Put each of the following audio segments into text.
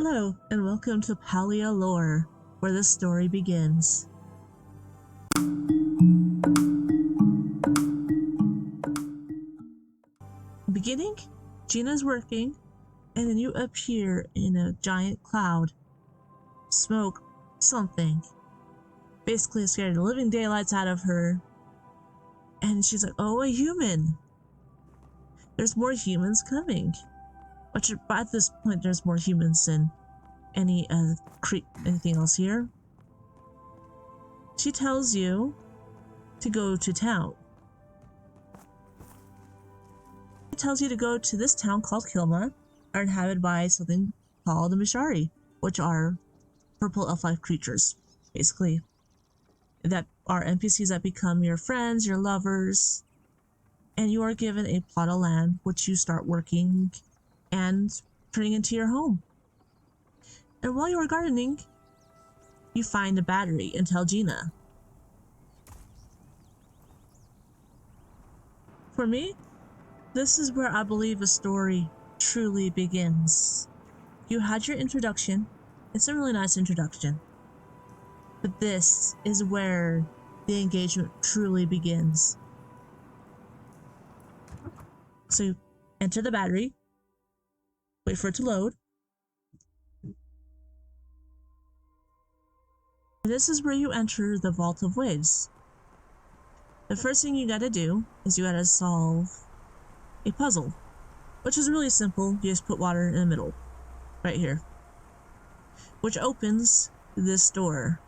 Hello, and welcome to Palia Lore, where this story begins. Beginning, Jina's working, and then you appear in a giant cloud. Smoke, something. Basically scared the living daylights out of her. And she's like, oh, a human! There's more humans coming. But at this point, there's more humans than anything else here. She tells you to go to town. She tells you to go to this town called Kilma, are inhabited by something called the Mishari, which are purple elf-like creatures, basically. That are NPCs that become your friends, your lovers, and you are given a plot of land which you start working and turning into your home. And while you are gardening, you find a battery and tell Jina. For me, this is where I believe a story truly begins. You had your introduction. It's a really nice introduction. But this is where the engagement truly begins. So you enter the battery, wait for it to load. And this is where you enter the Vault of Waves. The first thing you gotta do is you gotta solve a puzzle, which is really simple. You just put water in the middle, right here, which opens this door.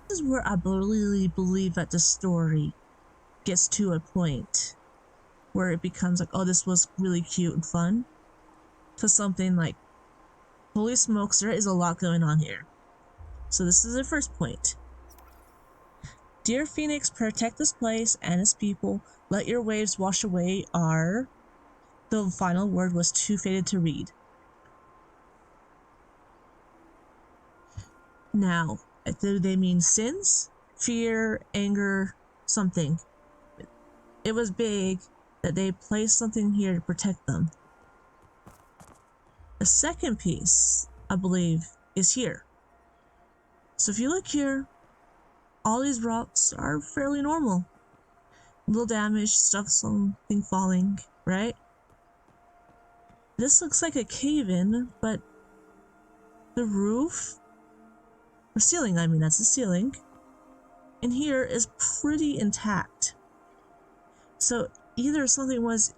This is where I really believe that the story gets to a point where it becomes like, oh, this was really cute and fun, to something like, holy smokes, there is a lot going on here. So this is the first point. Dear Phoenix, protect this place and its people. Let your waves wash away our... The final word was too faded to read. Now, do they mean sins, fear, anger, something? It was big that they placed something here to protect them. The second piece, I believe, is here. So if you look here, all these rocks are fairly normal. Little damage, stuff, something falling, right? This looks like a cave-in, but the roof, or ceiling, I mean, that's the ceiling, in here is pretty intact. So either something was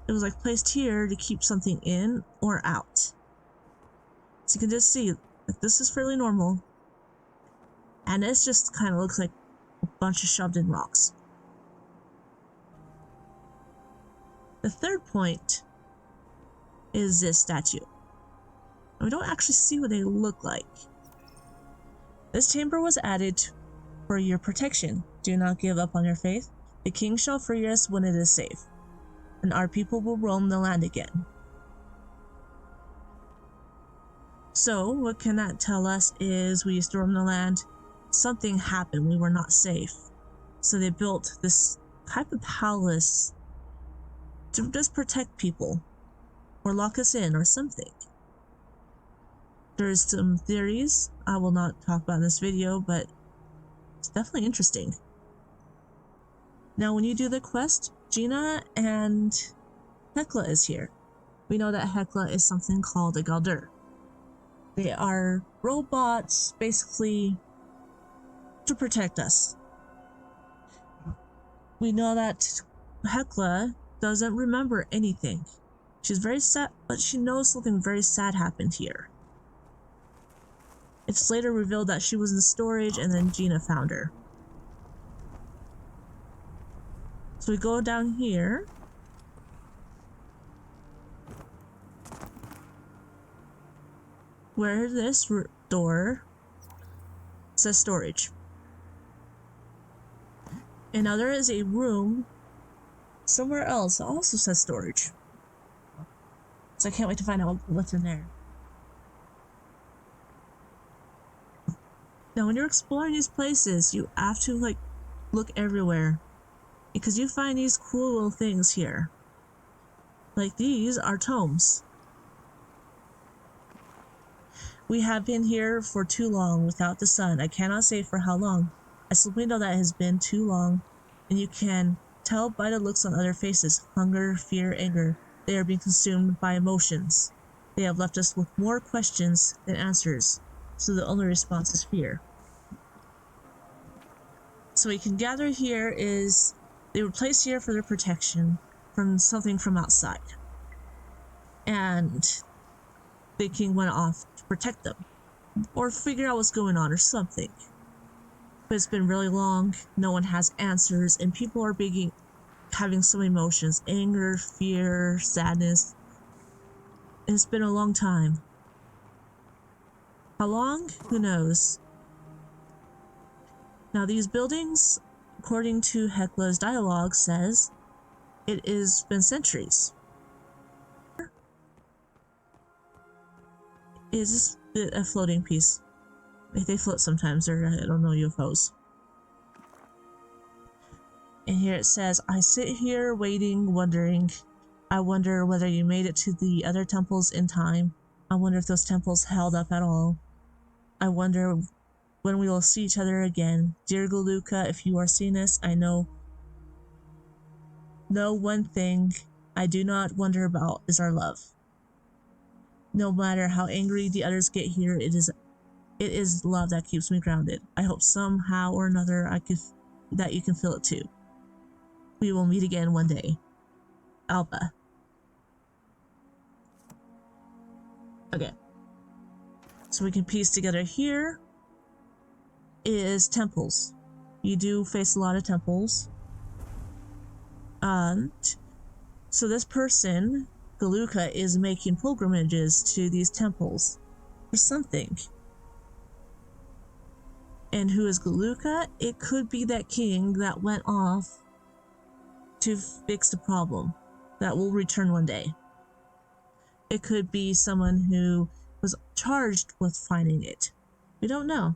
like placed here to keep something in or out. So you can just see that this is fairly normal. And this just kind of looks like a bunch of shoved in rocks. The third point is this statue. And we don't actually see what they look like. This chamber was added for your protection. Do not give up on your faith. The king shall free us when it is safe, and our people will roam the land again. So, what can that tell us is we used to roam the land. Something happened, we were not safe. So they built this type of palace to just protect people, or lock us in, or something. There's some theories I will not talk about in this video, but it's definitely interesting. Now when you do the quest, Jina and Hekla is here. We know that Hekla is something called a Galdur. They are robots, basically, to protect us. We know that Hekla doesn't remember anything. She's very sad, but she knows something very sad happened here. It's later revealed that she was in storage and then Jina found her. So we go down here. Where this door says storage. And now there is a room somewhere else that also says storage. So I can't wait to find out what's in there. Now when you're exploring these places, you have to look everywhere, because you find these cool little things here. Like these are tomes. We have been here for too long without the sun. I cannot say for how long. I simply know that it has been too long, and you can tell by the looks on other faces. Hunger, fear, anger. They are being consumed by emotions. They have left us with more questions than answers, so the only response is fear. So we can gather here is they were placed here for their protection from something from outside. And the king went off to protect them or figure out what's going on or something. But it's been really long, no one has answers, and people are having some emotions, anger, fear, sadness. And it's been a long time. How long? Who knows? Now these buildings, according to Hekla's dialogue, says it has been centuries. Is this a floating piece? They float sometimes, or I don't know, UFOs. And here it says, I sit here waiting, wondering. I wonder whether you made it to the other temples in time. I wonder if those temples held up at all. I wonder when we will see each other again. Dear Galuka, if you are seeing this, I know one thing I do not wonder about is our love. No matter how angry the others get here, it is love that keeps me grounded. I hope somehow or another that you can feel it too. We will meet again one day. Alba. Okay. So we can piece together here is temples. You do face a lot of temples. So this person, Galuka, is making pilgrimages to these temples for something. And who is Galuka? It could be that king that went off to fix the problem that will return one day. It could be someone who was charged with finding it. We don't know.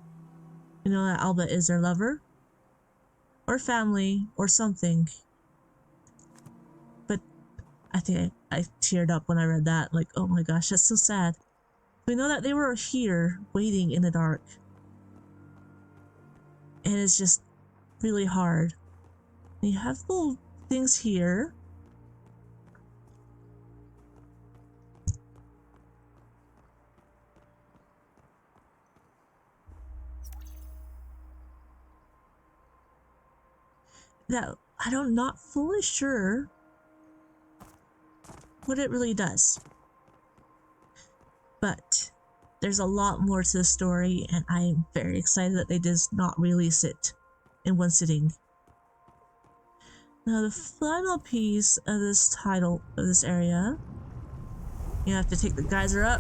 You know that Alba is their lover, or family, or something. But I think I teared up when I read that. Like, oh my gosh, that's so sad. We know that they were here, waiting in the dark. And it's just really hard. And you have little things here. That I'm not fully sure what it really does. But there's a lot more to the story, and I'm very excited that they did not release it in one sitting. Now the final piece of this title, of this area, you have to take the geyser up.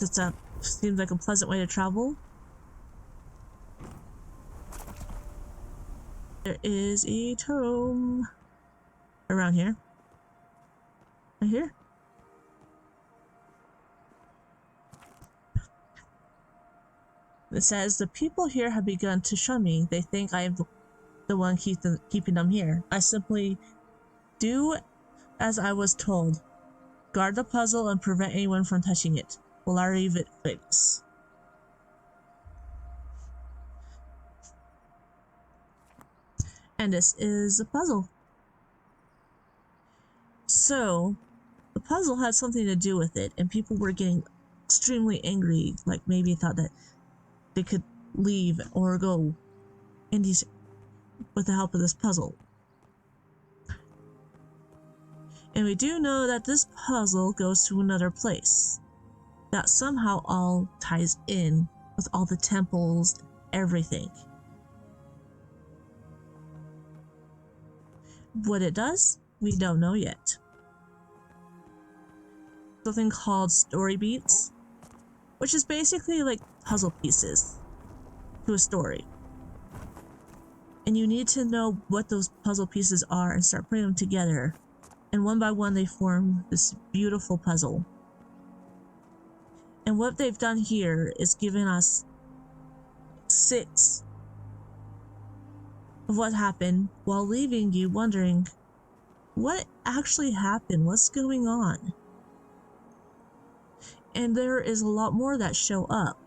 It seems like a pleasant way to travel. There is a tome around here. Right here. It says, the people here have begun to shun me. They think I am the one keeping them here. I simply do as I was told. Guard the puzzle and prevent anyone from touching it. Will I leave it fix? And this is the puzzle. So, the puzzle had something to do with it, and people were getting extremely angry, like maybe thought that they could leave or go in these with the help of this puzzle. And we do know that this puzzle goes to another place that somehow all ties in with all the temples, everything. What it does, we don't know yet. Something called story beats, which is basically like puzzle pieces to a story. And you need to know what those puzzle pieces are and start putting them together. And one by one they form this beautiful puzzle. And what they've done here is given us 6 of what happened while leaving you wondering what actually happened, what's going on. And there is a lot more that show up.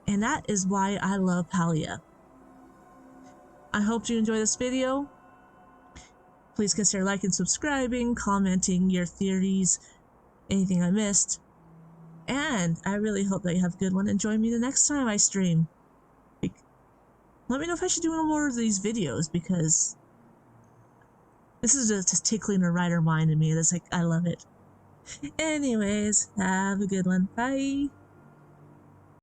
And that is why I love Palia. I hope you enjoy this video. Please consider liking, subscribing, commenting your theories, anything I missed. And I really hope that you have a good one and join me the next time I stream. Let me know if I should do more of these videos, because this is just tickling a writer mind in me. That's like, I love it. Anyways, have a good one. Bye.